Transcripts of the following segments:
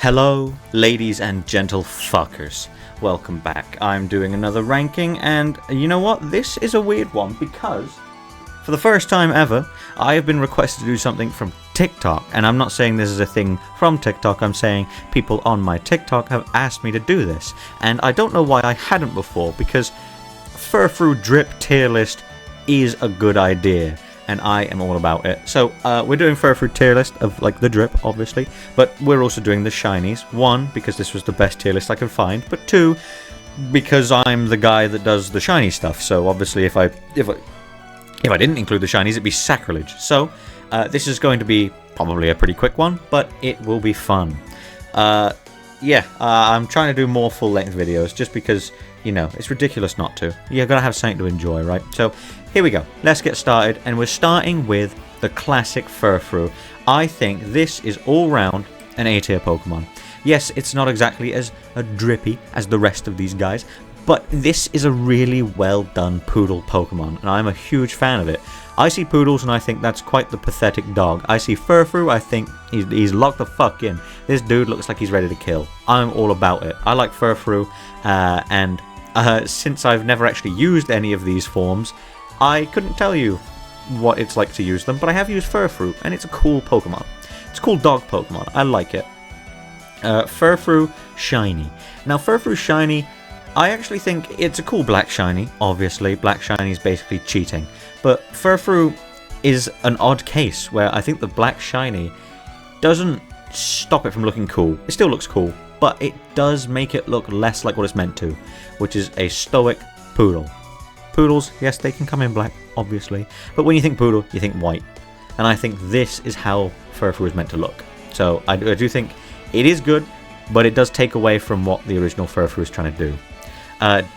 Hello, ladies and gentle fuckers. Welcome back. I'm doing another ranking, and you know what? This is a weird one because, for the first time ever, I have been requested to do something from TikTok. And I'm not saying this is a thing from TikTok, I'm saying people on my TikTok have asked me to do this. And I don't know why I hadn't before, because Furfrou Drip Tier List is a good idea. And I am all about it. So, we're doing Furfrou tier list of, like, the drip, obviously. But we're also doing the shinies. One, because this was the best tier list I could find. But two, because I'm the guy that does the shiny stuff. So, obviously, if I didn't include the shinies, it'd be sacrilege. So, this is going to be probably a pretty quick one. But it will be fun. I'm trying to do more full-length videos. Just because, you know, it's ridiculous not to. You've got to have something to enjoy, right? So, here we go. Let's get started. And we're starting with the classic Furfrou. I think this is all-round an A-tier Pokemon. Yes, it's not exactly as drippy as the rest of these guys, but this is a really well-done poodle Pokemon, and I'm a huge fan of it. I see poodles, and I think that's quite the pathetic dog. I see Furfrou, I think he's locked the fuck in. This dude looks like he's ready to kill. I'm all about it. I like Furfrou, and since I've never actually used any of these forms, I couldn't tell you what it's like to use them, but I have used Furfrou, and it's a cool Pokemon. It's a cool dog Pokemon. I like it. Furfrou Shiny. Now, Furfrou Shiny, I actually think it's a cool Black Shiny. Obviously, Black Shiny is basically cheating. But Furfrou is an odd case where I think the Black Shiny doesn't stop it from looking cool. It still looks cool, but it does make it look less like what it's meant to, which is a stoic poodle. Poodles, yes, they can come in black, obviously, but when you think poodle, you think white. And I think this is how Furfrou is meant to look. So I do think it is good, but it does take away from what the original Furfrou is trying to do.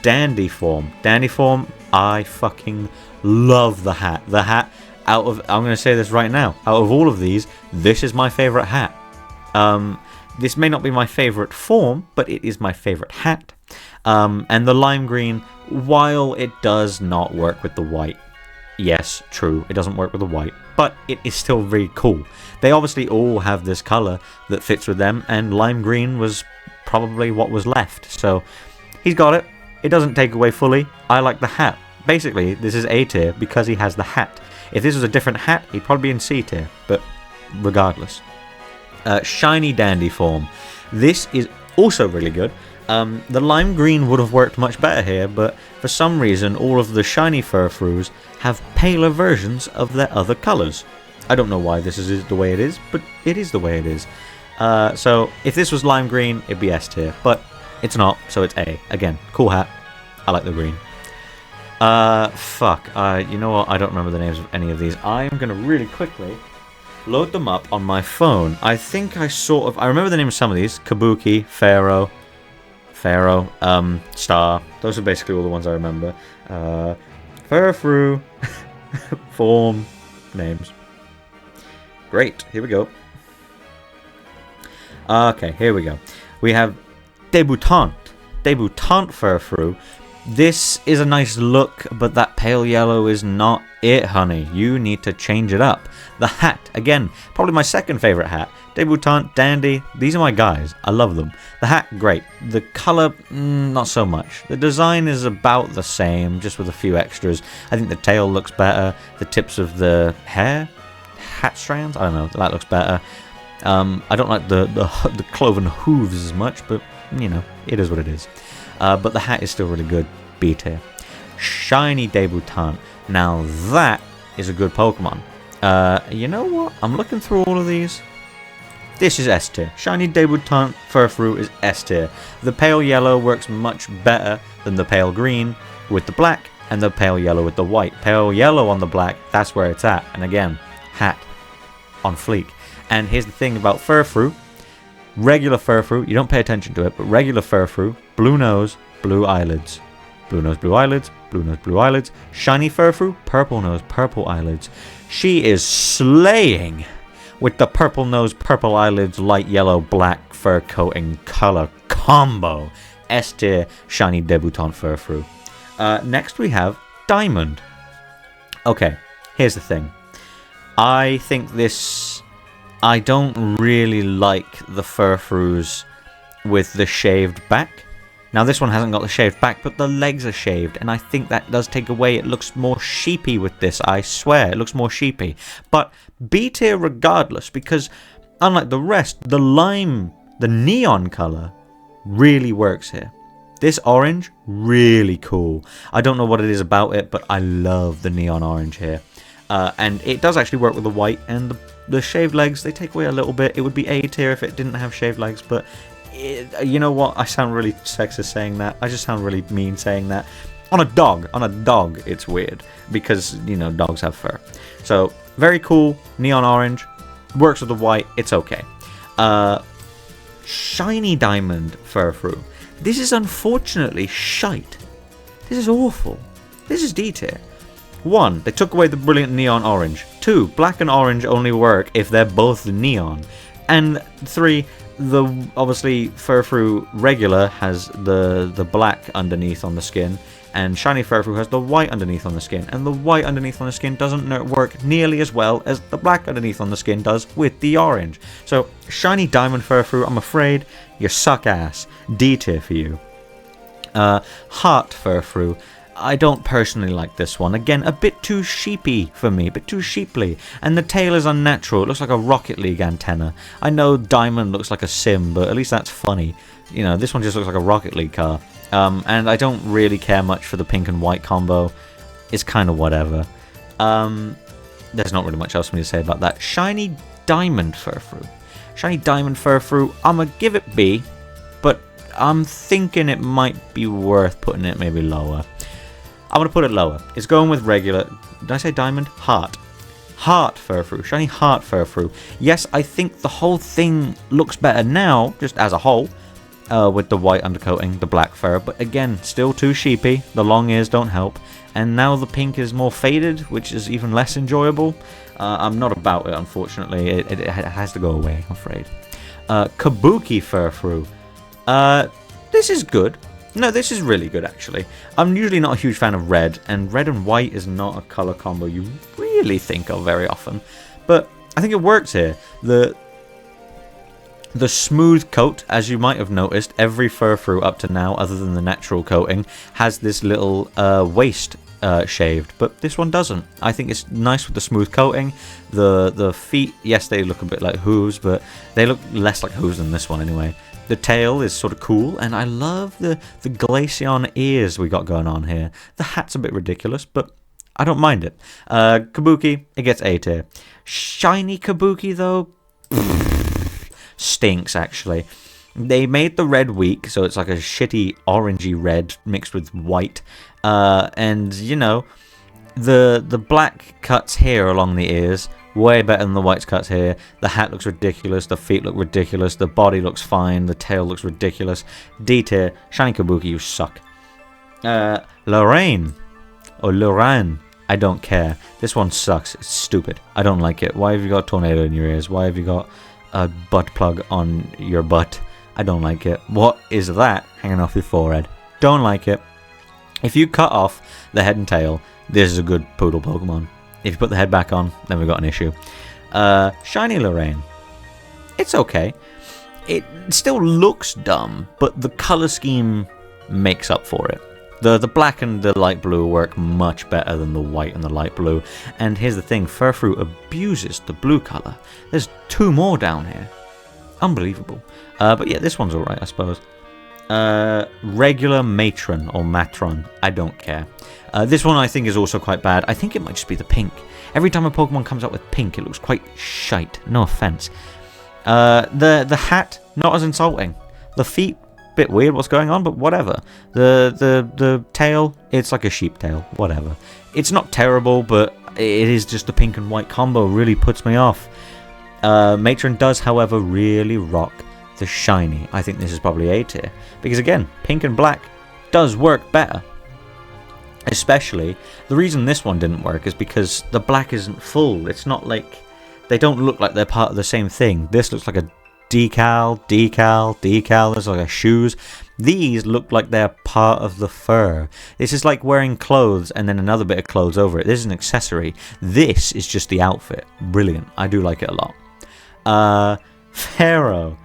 Dandy form. Dandy form, I fucking love the hat. The hat, I'm going to say this right now, out of all of these, this is my favorite hat. This may not be my favorite form, but it is my favorite hat. And the lime green, while it does not work with the white, yes, true, it doesn't work with the white, but it is still very cool. They obviously all have this color that fits with them, and lime green was probably what was left. So he's got it. It doesn't take away fully. I like the hat. Basically, this is A tier because he has the hat. If this was a different hat, he'd probably be in C tier, but regardless. Shiny Dandy form. This is also really good. The lime green would have worked much better here, but for some reason all of the shiny Furfrous have paler versions of their other colours. I don't know why this is the way it is, but it is the way it is. So if this was lime green, it'd be S tier, but it's not, so it's A. Again, cool hat. I like the green. You know what? I don't remember the names of any of these. I'm going to really quickly load them up on my phone. I think I remember the name of some of these. Kabuki, Pharaoh, Star. Those are basically all the ones I remember. Furfrou, form, names. Great, here we go. Okay, here we go. We have Debutant Furfrou. This is a nice look, but that pale yellow is not it, honey. You need to change it up. The hat, again, probably my second favorite hat. Debutant, Dandy, these are my guys. I love them. The hat, great. The color, not so much. The design is about the same, just with a few extras. I think the tail looks better. The tips of the hair, hat strands, I don't know, that looks better. I don't like the cloven hooves as much, but, you know, it is what it is. But the hat is still really good. B tier. Shiny Debutant. Now that is a good Pokemon. You know what? I'm looking through all of these. This is S tier. Shiny Debutant Furfrou is S tier. The pale yellow works much better than the pale green with the black and the pale yellow with the white. Pale yellow on the black, that's where it's at. And again, hat on fleek. And here's the thing about Furfrou. Regular Furfrou, you don't pay attention to it, but regular Furfrou, blue nose, blue eyelids. Blue nose, blue eyelids, blue nose, blue eyelids. Shiny Furfrou, purple nose, purple eyelids. She is slaying with the purple nose, purple eyelids, light yellow, black fur coating color combo. S tier Shiny Debutant Furfrou. Next we have Diamond. Okay, here's the thing. I think this I don't really like the Furfrous with the shaved back. Now this one hasn't got the shaved back, but the legs are shaved, and I think that does take away. It looks more sheepy with this, I swear. It looks more sheepy. But B tier regardless, because unlike the rest, the lime, the neon color, really works here. This orange, really cool. I don't know what it is about it, but I love the neon orange here. And it does actually work with the white, and the shaved legs, they take away a little bit. It would be A tier if it didn't have shaved legs, but you know what? I sound really sexist saying that. I just sound really mean saying that. On a dog, it's weird because, you know, dogs have fur. So, very cool, neon orange, works with the white, it's okay. Shiny diamond Furfrou. This is unfortunately shite. This is awful. This is D tier. 1, they took away the brilliant neon orange. 2, black and orange only work if they're both neon. And 3, obviously Furfrou regular has the black underneath on the skin, and shiny Furfrou has the white underneath on the skin, and the white underneath on the skin doesn't work nearly as well as the black underneath on the skin does with the orange. So shiny diamond Furfrou, I'm afraid you suck ass. D tier for you. Heart Furfrou. I don't personally like this one. Again, a bit too sheepy for me, a bit too sheeply. And the tail is unnatural. It looks like a Rocket League antenna. I know Diamond looks like a sim, but at least that's funny. You know, this one just looks like a Rocket League car. And I don't really care much for the pink and white combo. It's kind of whatever. There's not really much else for me to say about that. Shiny Diamond Furfrou. Shiny Diamond Furfrou, I'm going to give it B, but I'm thinking it might be worth putting it maybe lower. I'm going to put it lower. It's going with regular. Did I say diamond? Heart. Heart Furfrou. Shiny Heart Furfrou. Yes, I think the whole thing looks better now, just as a whole, with the white undercoating, the black fur. But again, still too sheepy. The long ears don't help. And now the pink is more faded, which is even less enjoyable. I'm not about it, unfortunately. It has to go away, I'm afraid. Kabuki Furfrou. This is good. No, this is really good, actually. I'm usually not a huge fan of red, and red and white is not a color combo you really think of very often. But I think it works here. The smooth coat, as you might have noticed, every Furfrou up to now, other than the natural coating, has this little waist shaved, but this one doesn't. I think it's nice with the smooth coating. The feet, yes, they look a bit like hooves, but they look less like hooves than this one anyway. The tail is sort of cool, and I love the Glaceon ears we got going on here. The hat's a bit ridiculous, but I don't mind it. Kabuki, it gets A tier. Shiny Kabuki, though, stinks, actually. They made the red weak, so it's like a shitty orangey red mixed with white. And, you know, the black cuts here along the ears, way better than the white cuts here. The hat looks ridiculous, the feet look ridiculous, the body looks fine, the tail looks ridiculous. D tier, shiny Kabuki, you suck. Lorraine, or Lorraine, I don't care. This one sucks, it's stupid. I don't like it. Why have you got a tornado in your ears? Why have you got a butt plug on your butt? I don't like it. What is that hanging off your forehead? Don't like it. If you cut off the head and tail, this is a good poodle Pokemon. If you put the head back on, then we've got an issue. Shiny Lorraine. It's okay. It still looks dumb, but the color scheme makes up for it. The black and the light blue work much better than the white and the light blue. And here's the thing, Furfrou abuses the blue color. There's 2 more down here. Unbelievable. But yeah, this one's alright, I suppose. Regular Matron or Matron. I don't care. This one I think is also quite bad. I think it might just be the pink. Every time a Pokemon comes out with pink, it looks quite shite. No offense. The hat, not as insulting. The feet, bit weird what's going on, but whatever. The tail, it's like a sheep tail. Whatever. It's not terrible, but it is just the pink and white combo really puts me off. Matron does, however, really rock the shiny. I think this is probably A tier. Because again, pink and black does work better. Especially, the reason this one didn't work is because the black isn't full. It's not like, they don't look like they're part of the same thing. This looks like a decal. This is like a shoes. These look like they're part of the fur. This is like wearing clothes and then another bit of clothes over it. This is an accessory. This is just the outfit. Brilliant. I do like it a lot. Pharaoh.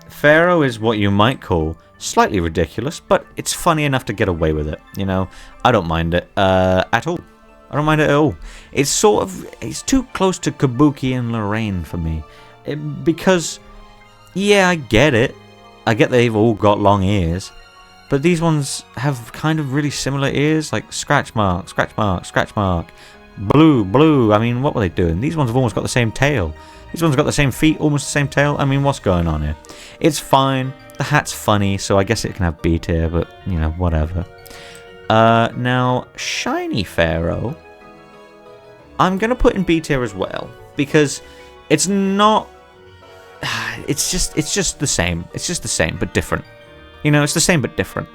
Pharaoh is what you might call slightly ridiculous, but it's funny enough to get away with it, you know? I don't mind it at all. I don't mind it at all. It's too close to Kabuki and Lorraine for me. Because, yeah, I get it. I get they've all got long ears. But these ones have kind of really similar ears, like scratch mark, scratch mark, scratch mark. Blue, blue. I mean, what were they doing? These ones have almost got the same tail. These ones have got the same feet, almost the same tail. I mean, what's going on here? It's fine. The hat's funny, so I guess it can have B tier, but, you know, whatever. Now, Shiny Pharaoh, I'm going to put in B tier as well, because it's not... It's just the same. It's just the same, but different. You know, it's the same, but different.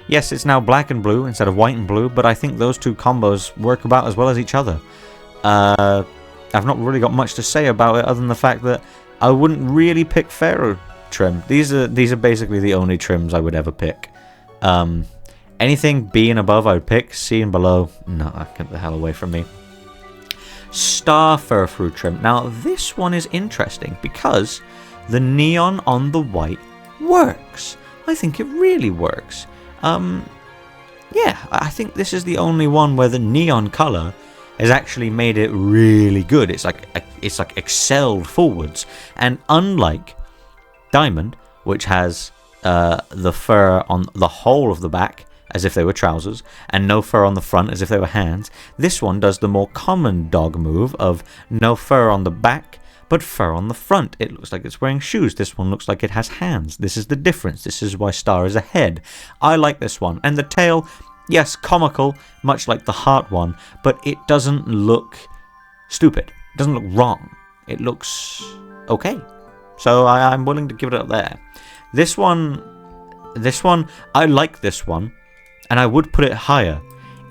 Yes, it's now black and blue instead of white and blue, but I think those two combos work about as well as each other. I've not really got much to say about it other than the fact that I wouldn't really pick Pharaoh trim. These are basically the only trims I would ever pick. Anything B and above I would pick, C and below, no, get the hell away from me. Star Furfrou trim. Now this one is interesting because the neon on the white works. I think it really works. Yeah, I think this is the only one where the neon color has actually made it really good. It's like excelled forwards, and unlike Diamond, which has the fur on the whole of the back as if they were trousers and no fur on the front as if they were hands, this one does the more common dog move of no fur on the back but fur on the front. It looks like it's wearing shoes. This one looks like it has hands. This is the difference. This is why Star is ahead. I like this one. And the tail, yes, comical, much like the heart one, but it doesn't look stupid. It doesn't look wrong. It looks okay. So I'm willing to give it up there. This one, I like this one, and I would put it higher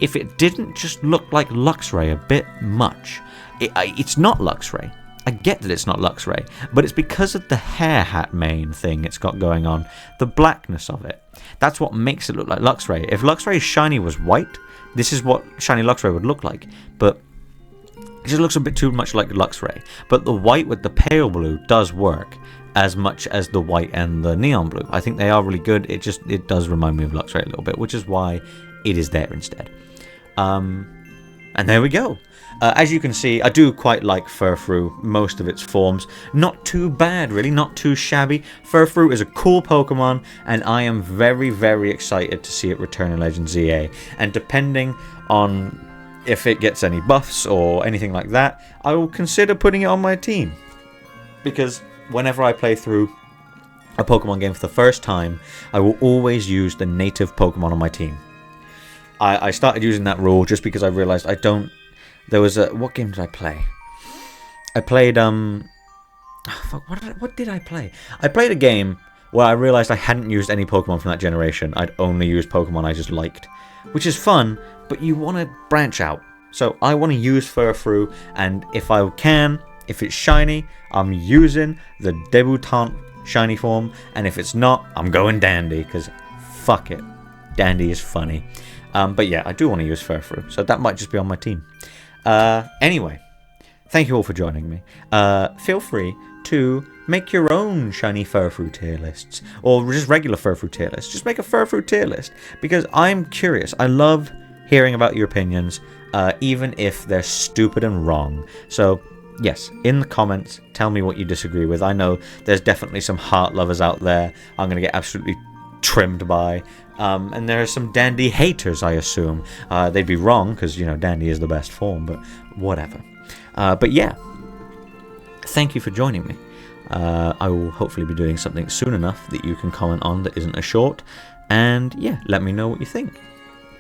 if it didn't just look like Luxray a bit much. It's not Luxray. I get that it's not Luxray, but it's because of the hair hat mane thing it's got going on. The blackness of it. That's what makes it look like Luxray. If Luxray's shiny was white, this is what shiny Luxray would look like. But it just looks a bit too much like Luxray. But the white with the pale blue does work as much as the white and the neon blue. I think they are really good. It does remind me of Luxray a little bit, which is why it is there instead. And there we go. As you can see, I do quite like Furfrou, most of its forms. Not too bad, really, not too shabby. Furfrou is a cool Pokemon, and I am very, very excited to see it return in Legend ZA. And depending on if it gets any buffs or anything like that, I will consider putting it on my team. Because whenever I play through a Pokemon game for the first time, I will always use the native Pokemon on my team. I started using that rule just because I realized I don't... There was a... What game did I play? I played, what did I play? I played a game where I realized I hadn't used any Pokemon from that generation. I'd only used Pokemon I just liked. Which is fun, but you want to branch out. So I want to use Furfrou, and if I can, if it's shiny, I'm using the Debutante shiny form, and if it's not, I'm going Dandy, because fuck it. Dandy is funny. But yeah, I do want to use Furfrou, so that might just be on my team. Anyway, thank you all for joining me. Feel free to make your own shiny Furfrou tier lists, or just regular Furfrou tier lists. Just make a Furfrou tier list, because I'm curious. I love hearing about your opinions, even if they're stupid and wrong. So yes, in the comments, tell me what you disagree with. I know there's definitely some heart lovers out there I'm going to get absolutely trimmed by. And there are some Dandy haters, I assume. They'd be wrong, because, you know, Dandy is the best form, but whatever. But yeah, thank you for joining me. I will hopefully be doing something soon enough that you can comment on that isn't a short. And yeah, let me know what you think.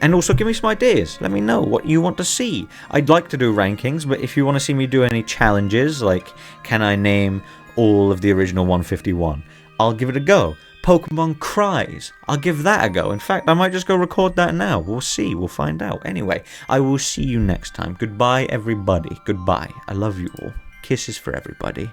And also give me some ideas. Let me know what you want to see. I'd like to do rankings, but if you want to see me do any challenges, like can I name all of the original 151, I'll give it a go. Pokemon Cries, I'll give that a go. In fact, I might just go record that now. We'll see. We'll find out. Anyway, I will see you next time. Goodbye, everybody. Goodbye. I love you all. Kisses for everybody.